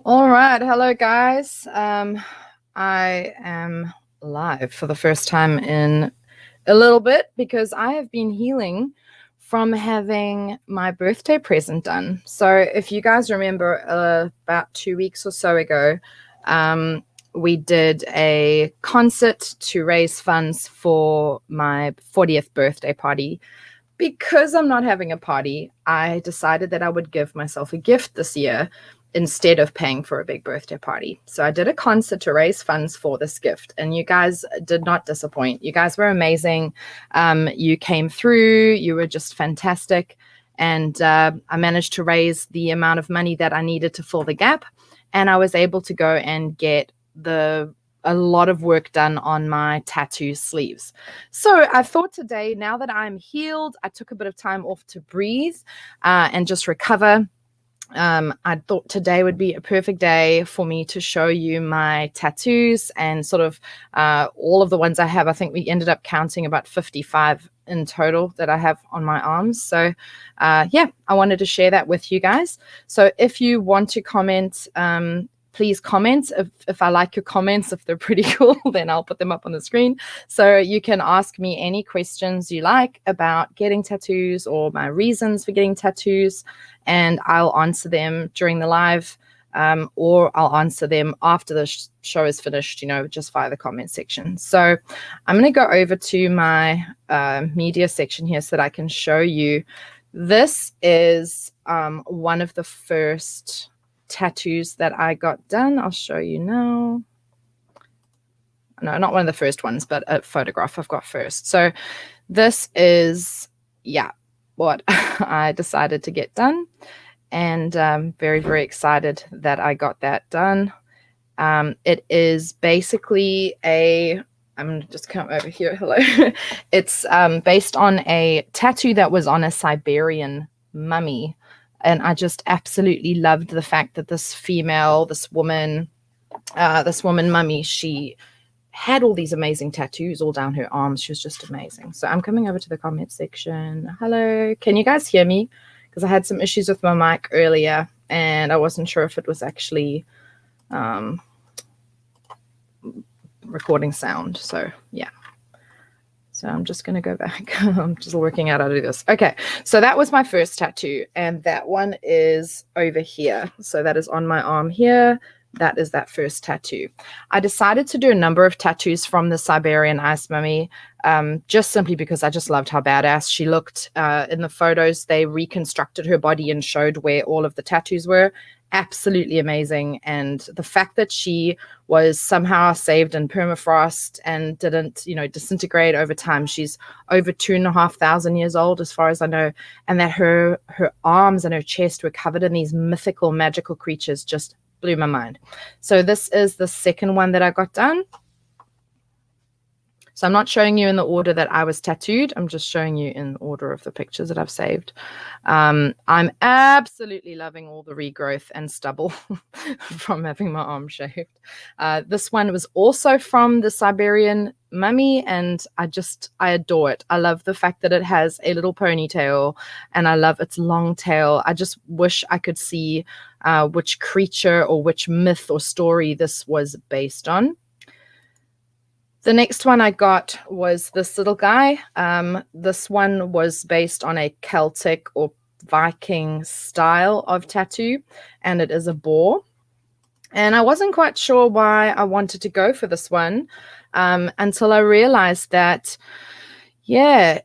All right, hello guys. I am live for the first time in a little bit because I have been healing from having my birthday present done. So, if you guys remember, about 2 weeks or so ago, we did a concert to raise funds for my 40th birthday party. Because I'm not having a party, I decided that I would give myself a gift this year instead of paying for a big birthday party. So I did a concert to raise funds for this gift, and you guys did not disappoint. You guys were amazing. You came through, you were just fantastic. And I managed to raise the amount of money that I needed to fill the gap. And I was able to go and get a lot of work done on my tattoo sleeves. So I thought today, now that I'm healed, I took a bit of time off to breathe and just recover. I thought today would be a perfect day for me to show you my tattoos and sort of all of the ones I have. I think we ended up counting about 55 in total that I have on my arms. So yeah, I wanted to share that with you guys. So if you want to comment, please comment. If I like your comments, if they're pretty cool, then I'll put them up on the screen. So you can ask me any questions you like about getting tattoos or my reasons for getting tattoos, and I'll answer them during the live, or I'll answer them after the show is finished, just via the comment section. So I'm going to go over to my media section here so that I can show you. This is one of the first tattoos that I got done. I'll show you now. No, not one of the first ones, but a photograph I've got first. So this is, what I decided to get done. And I'm very, very excited that I got that done. It is basically I'm just come over here. Hello. It's based on a tattoo that was on a Siberian mummy. And I just absolutely loved the fact that this woman mummy, she had all these amazing tattoos all down her arms. She was just amazing. So I'm coming over to the comment section. Hello. Can you guys hear me? Because I had some issues with my mic earlier and I wasn't sure if it was actually recording sound. So yeah. So I'm just going to go back. I'm just working out how to do this. Okay, so that was my first tattoo, and that one is over here. So that is on my arm here. That is that first tattoo. I decided to do a number of tattoos from the Siberian ice mummy, just simply because I just loved how badass she looked. In the photos, they reconstructed her body and showed where all of the tattoos were. Absolutely amazing. And the fact that she was somehow saved in permafrost and didn't, disintegrate over time. She's over 2,500 years old, as far as I know, and that her arms and her chest were covered in these mythical, magical creatures just blew my mind. So this is the second one that I got done. So I'm not showing you in the order that I was tattooed. I'm just showing you in order of the pictures that I've saved. I'm absolutely loving all the regrowth and stubble from having my arm shaved. This one was also from the Siberian mummy, and I adore it. I love the fact that it has a little ponytail, and I love its long tail. I just wish I could see which creature or which myth or story this was based on. The next one I got was this little guy. This one was based on a Celtic or Viking style of tattoo, and it is a boar. And I wasn't quite sure why I wanted to go for this one until I realized that, I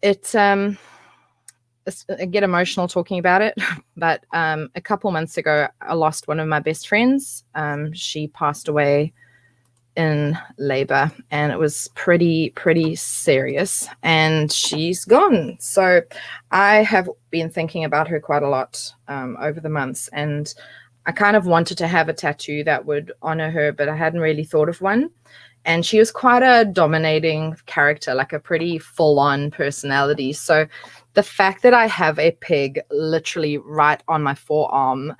get emotional talking about it, but a couple months ago, I lost one of my best friends. She passed away in labor, and it was pretty serious, and she's gone. So I have been thinking about her quite a lot over the months, and I kind of wanted to have a tattoo that would honor her, but I hadn't really thought of one. And she was quite a dominating character, like a pretty full-on personality. So the fact that I have a pig literally right on my forearm,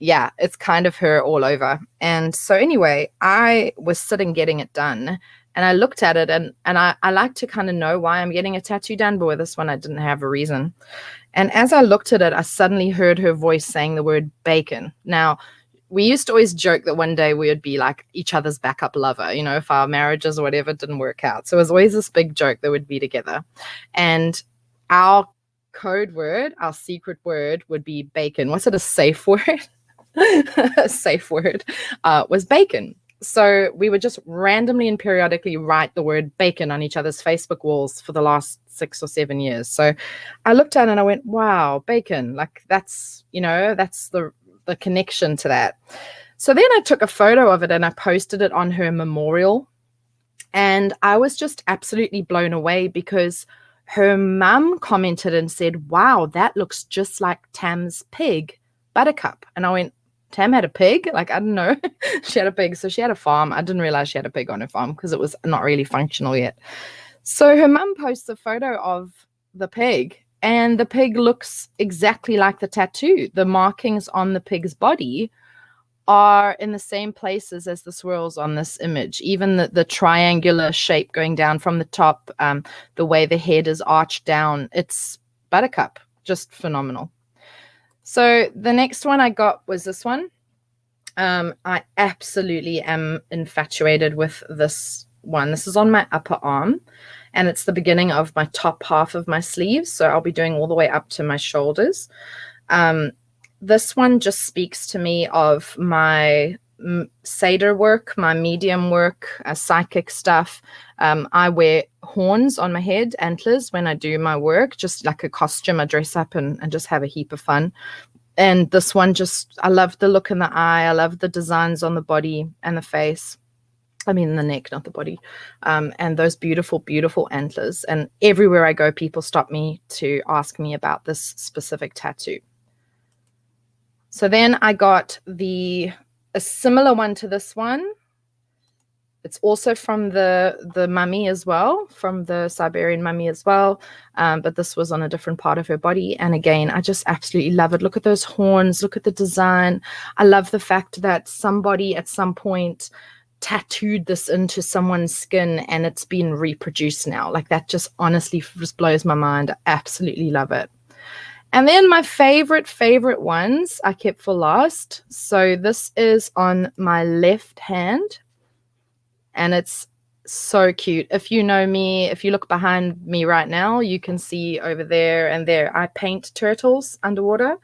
it's kind of her all over. And so anyway, I was sitting getting it done, and I looked at it, and I like to kind of know why I'm getting a tattoo done, but with this one I didn't have a reason. And as I looked at it, I suddenly heard her voice saying the word bacon. Now, we used to always joke that one day we would be like each other's backup lover, you know, if our marriages or whatever didn't work out. So it was always this big joke that we'd be together. And our code word, our secret word would be bacon. Was it a safe word? A safe word was bacon. So we would just randomly and periodically write the word bacon on each other's Facebook walls for the last 6 or 7 years. So I looked at it and I went, wow, bacon. Like that's, you know, that's the connection to that. So then I took a photo of it and I posted it on her memorial. And I was just absolutely blown away because her mum commented and said, wow, that looks just like Tam's pig, Buttercup. And I went, Tam had a pig? Like, I don't know. She had a pig. So she had a farm. I didn't realize she had a pig on her farm because it was not really functional yet. So her mum posts a photo of the pig, and the pig looks exactly like the tattoo. The markings on the pig's body are in the same places as the swirls on this image. Even the triangular shape going down from the top, the way the head is arched down, it's Buttercup. Just phenomenal. So the next one I got was this one. I absolutely am infatuated with this one. This is on my upper arm, and it's the beginning of my top half of my sleeves. So I'll be doing all the way up to my shoulders. This one just speaks to me of my Seder work, my medium work, psychic stuff. I wear horns on my head, antlers, when I do my work, just like a costume. I dress up and just have a heap of fun. And this one just, I love the look in the eye. I love the designs on the body and the face. I mean, the neck, not the body. And those beautiful, beautiful antlers. And everywhere I go, people stop me to ask me about this specific tattoo. So then I got a similar one to this one. It's also from the mummy as well, from the Siberian mummy as well. But this was on a different part of her body. And again, I just absolutely love it. Look at those horns. Look at the design. I love the fact that somebody at some point tattooed this into someone's skin and it's been reproduced now. Like that just honestly just blows my mind. I absolutely love it. And then my favorite ones I kept for last. So this is on my left hand. And it's so cute. If you know me, if you look behind me right now, you can see over there and there, I paint turtles underwater.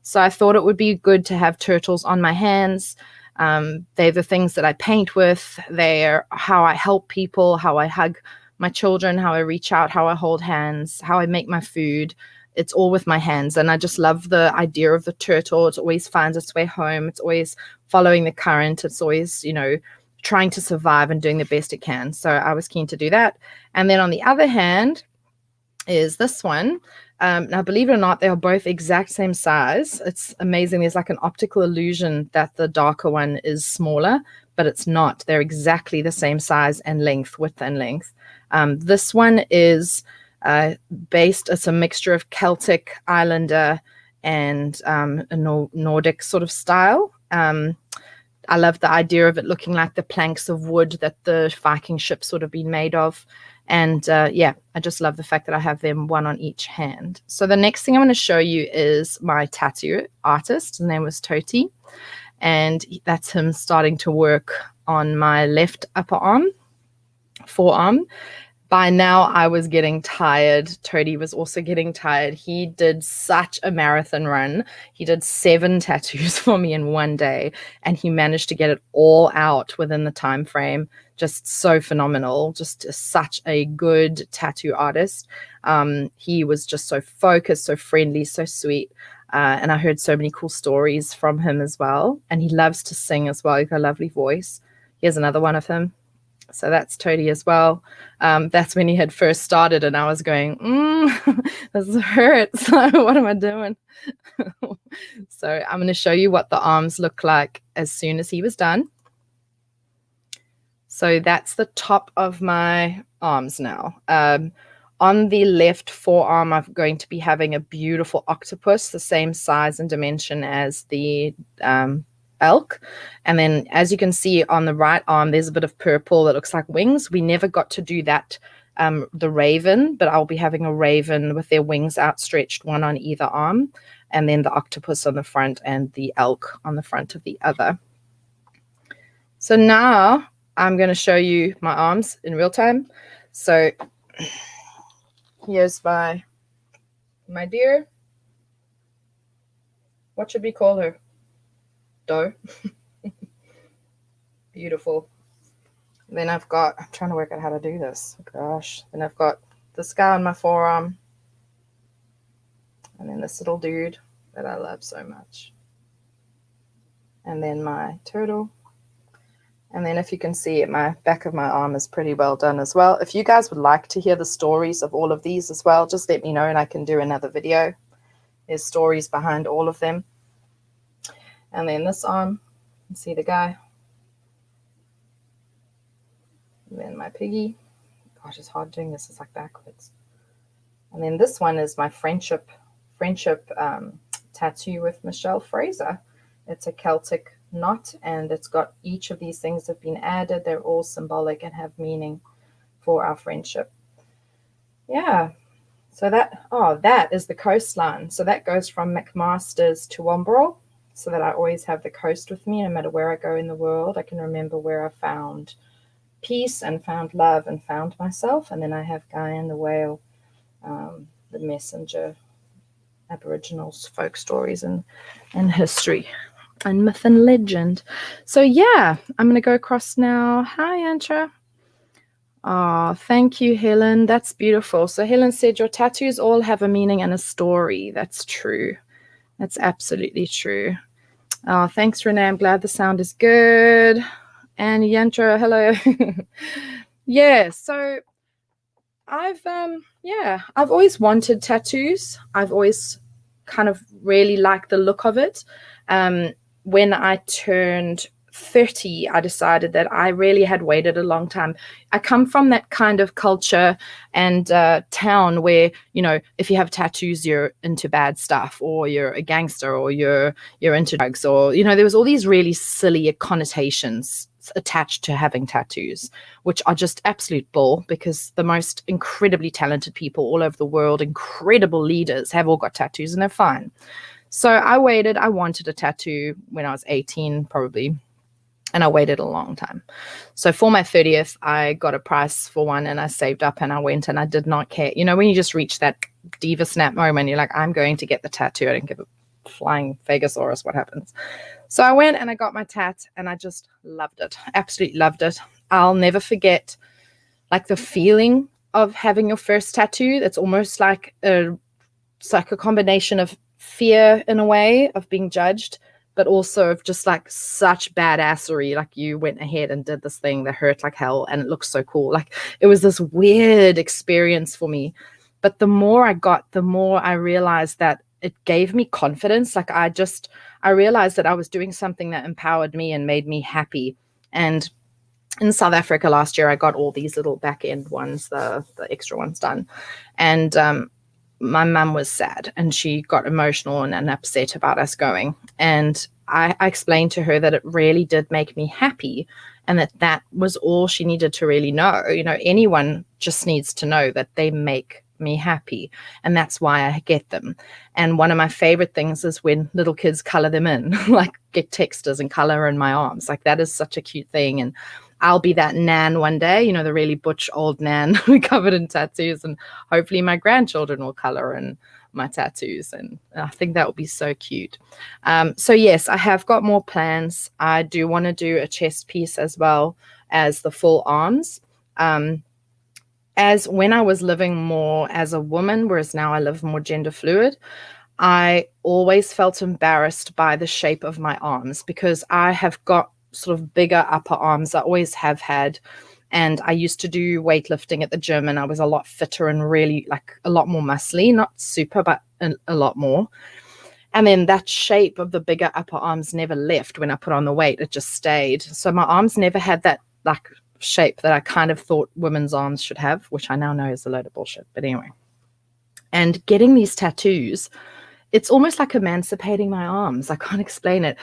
So I thought it would be good to have turtles on my hands. They're the things that I paint with. They're how I help people, how I hug my children, how I reach out, how I hold hands, how I make my food. It's all with my hands. And I just love the idea of the turtle. It always finds its way home. It's always following the current. It's always, you know, trying to survive and doing the best it can. So I was keen to do that. And then on the other hand is this one. Now, believe it or not, they are both exact same size. It's amazing. There's like an optical illusion that the darker one is smaller, but it's not. They're exactly the same size and length, width and length. This one is it's a mixture of Celtic, Islander, and a Nordic sort of style. I love the idea of it looking like the planks of wood that the Viking ships would have been made of. And I just love the fact that I have them one on each hand. So the next thing I'm going to show you is my tattoo artist. His name was Toti. And that's him starting to work on my left upper arm, forearm. By now, I was getting tired. Toti was also getting tired. He did such a marathon run. He did 7 tattoos for me in one day, and he managed to get it all out within the time frame. Just so phenomenal. Just such a good tattoo artist. He was just so focused, so friendly, so sweet. And I heard so many cool stories from him as well. And he loves to sing as well. He's got a lovely voice. Here's another one of him. So that's Toti as well. That's when he had first started and I was going, this hurts. What am I doing? So I'm going to show you what the arms look like as soon as he was done. So that's the top of my arms now. On the left forearm, I'm going to be having a beautiful octopus, the same size and dimension as the elk. And then as you can see on the right arm, there's a bit of purple that looks like wings. We never got to do that the raven, but I'll be having a raven with their wings outstretched, one on either arm, and then the octopus on the front and the elk on the front of the other. So now I'm going to show you my arms in real time. So here's my deer. What should we call her? Doe. Beautiful. Then I've got, I'm trying to work out how to do this. Gosh. Then I've got this guy on my forearm. And then this little dude that I love so much. And then my turtle. And then if you can see, my back of my arm is pretty well done as well. If you guys would like to hear the stories of all of these as well, just let me know and I can do another video. There's stories behind all of them. And then this arm, you see the guy. And then my piggy. Gosh, it's hard doing this. It's like backwards. And then this one is my friendship tattoo with Michelle Fraser. It's a Celtic knot, and it's got each of these things have been added. They're all symbolic and have meaning for our friendship. Yeah. So that is the coastline. So that goes from McMaster's to Wombrel, so that I always have the coast with me no matter where I go in the world. I can remember where I found peace and found love and found myself. And then I have Guyan the whale, the messenger, Aboriginals, folk stories and history and myth and legend. So yeah, I'm going to go across now. Hi, Antra. Oh, thank you, Helen. That's beautiful. So Helen said your tattoos all have a meaning and a story. That's true. That's absolutely true. Oh, thanks, Renee. I'm glad the sound is good. And Yantra, hello. Yeah, so I've always wanted tattoos. I've always kind of really liked the look of it. When I turned 30, I decided that I really had waited a long time. I come from that kind of culture and town where, you know, if you have tattoos, you're into bad stuff, or you're a gangster, or you're into drugs, or, you know, there was all these really silly connotations attached to having tattoos, which are just absolute bull, because the most incredibly talented people all over the world, incredible leaders, have all got tattoos and they're fine. So I waited. I wanted a tattoo when I was 18, probably. And I waited a long time. So for my 30th, I got a price for one and I saved up and I went, and I did not care. You know, when you just reach that diva snap moment, you're like, I'm going to get the tattoo. I didn't give a flying Vegasaurus what happens. So I went and I got my tat and I just loved it. Absolutely loved it. I'll never forget like the feeling of having your first tattoo. It's almost like a combination of fear in a way of being judged, but also of just like such badassery. Like you went ahead and did this thing that hurt like hell and it looks so cool. Like it was this weird experience for me. But the more I got, the more I realized that it gave me confidence. Like I realized that I was doing something that empowered me and made me happy. And in South Africa last year, I got all these little back end ones, the extra ones done. And my mum was sad and she got emotional and upset about us going. And I explained to her that it really did make me happy, and that was all she needed to really know. You know, anyone just needs to know that they make me happy, and that's why I get them. And one of my favorite things is when little kids color them in, like get textures and color in my arms. Like that is such a cute thing. And I'll be that nan one day, you know, the really butch old nan covered in tattoos, and hopefully my grandchildren will color in my tattoos. And I think that would be so cute. So yes, I have got more plans. I do want to do a chest piece as well as the full arms. As when I was living more as a woman, whereas now I live more gender fluid, I always felt embarrassed by the shape of my arms because I have got sort of bigger upper arms. I always have had. And I used to do weightlifting at the gym, and I was a lot fitter and really like a lot more muscly, not super, but a lot more. And then that shape of the bigger upper arms never left when I put on the weight. It just stayed. So my arms never had that like shape that I kind of thought women's arms should have, which I now know is a load of bullshit. But anyway, and getting these tattoos, it's almost like emancipating my arms. I can't explain it.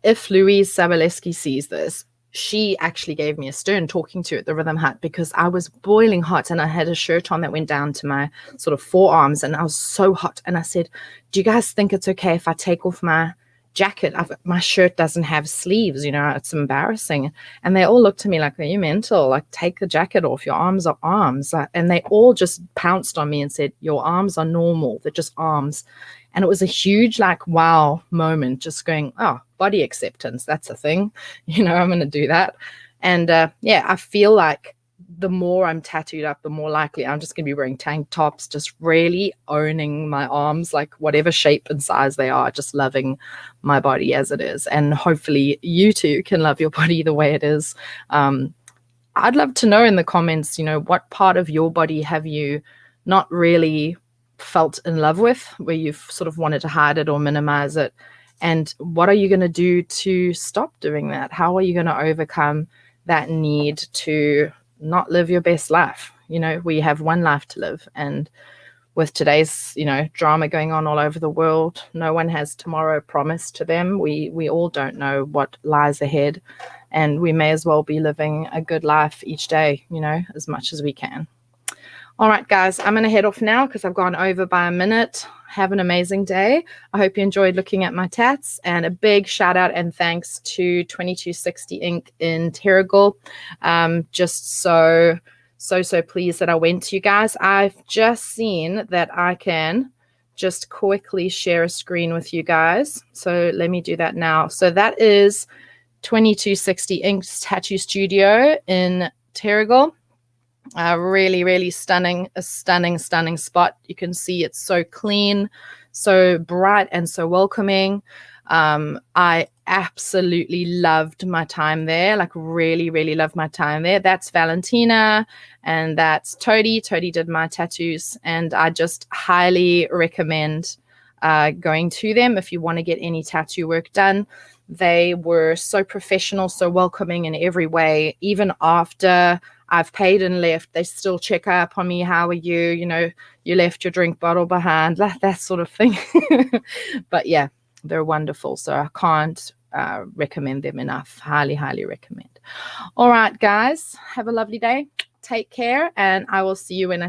If Louise Sabaleski sees this, she actually gave me a stern talking to at the Rhythm Hut because I was boiling hot and I had a shirt on that went down to my sort of forearms and I was so hot. And I said, do you guys think it's okay if I take off my jacket? My shirt doesn't have sleeves, it's embarrassing. And they all looked at me like, are you mental? Like, take the jacket off. Your arms are arms. And they all just pounced on me and said, your arms are normal. They're just arms. And it was a huge, like, wow moment, just going, oh, body acceptance. That's a thing. I'm going to do that. And I feel like the more I'm tattooed up, the more likely I'm just going to be wearing tank tops, just really owning my arms, like whatever shape and size they are, just loving my body as it is. And hopefully you too can love your body the way it is. I'd love to know in the comments, what part of your body have you not really felt in love with, where you've sort of wanted to hide it or minimize it, and what are you going to do to stop doing that? How are you going to overcome that need to not live your best life? We have one life to live, and with today's drama going on all over the world, no one has tomorrow promised to them. We all don't know what lies ahead, and we may as well be living a good life each day, as much as we can. All right, guys, I'm going to head off now because I've gone over by a minute. Have an amazing day. I hope you enjoyed looking at my tats, and a big shout out and thanks to 22Sixty Inc. in Terrigal. Just so pleased that I went to you guys. I've just seen that I can just quickly share a screen with you guys. So let me do that now. So that is 22Sixty Inc.'s tattoo studio in Terrigal. Really, really stunning spot. You can see it's so clean, so bright, and so welcoming. I absolutely loved my time there, like really, really loved my time there. That's Valentina and that's Toti. Toti did my tattoos, and I just highly recommend going to them if you want to get any tattoo work done. They were so professional, so welcoming in every way. Even after I've paid and left, they still check up on me. How are you? You left your drink bottle behind, that sort of thing. But yeah, they're wonderful. So I can't recommend them enough. Highly, highly recommend. All right, guys, have a lovely day. Take care, and I will see you when I see you.